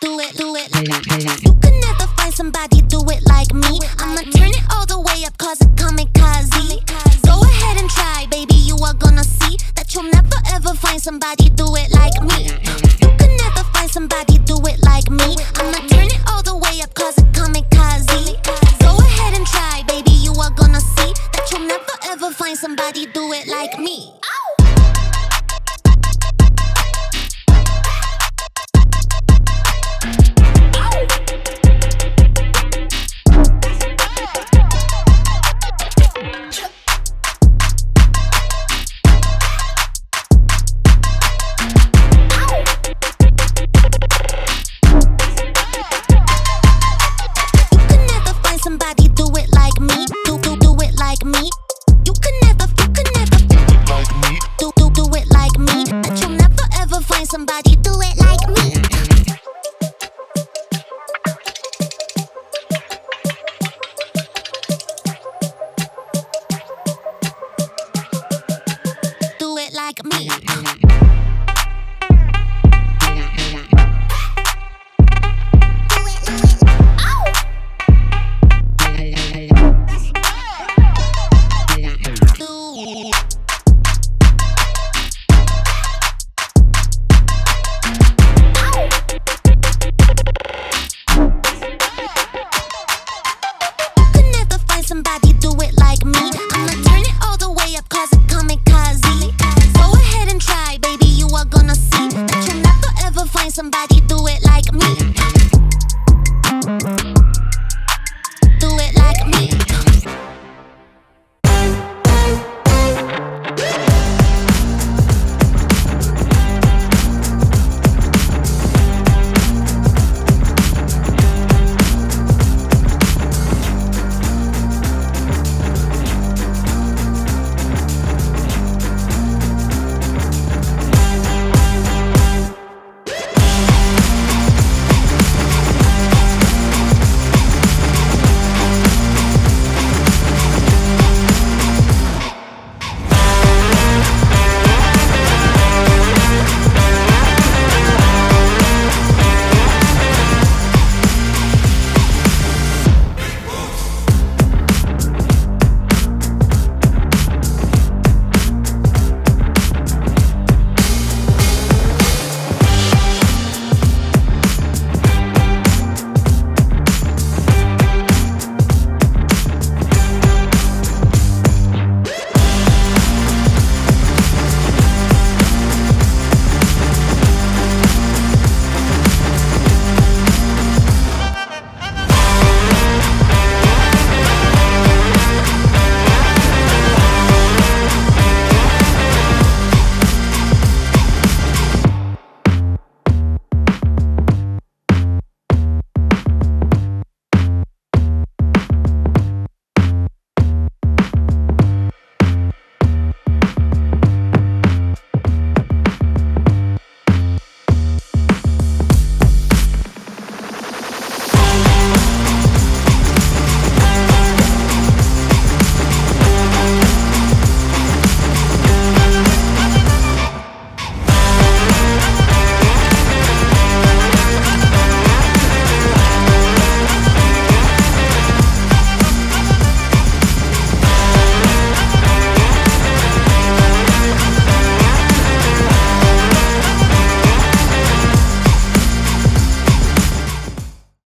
You can never find somebody do it like me. I'ma turn it all the way up, cause it kamikaze. Go ahead and try, baby, you are gonna see that you'll never ever find somebody do it like me. You can never find somebody do it like me. I'ma turn it all the way up, cause it kamikaze. Go ahead and try, baby, you are gonna see that you'll never ever find somebody do it like me. Somebody do it like me, do it like me. You can never do it like me, do it like me. That you'll never ever find somebody do it like me. Do it like me. Somebody do it like me. I'ma turn it all the way up, cause it kamikaze. Go ahead and try, baby, you are gonna see that you'll never ever find somebody do it like me.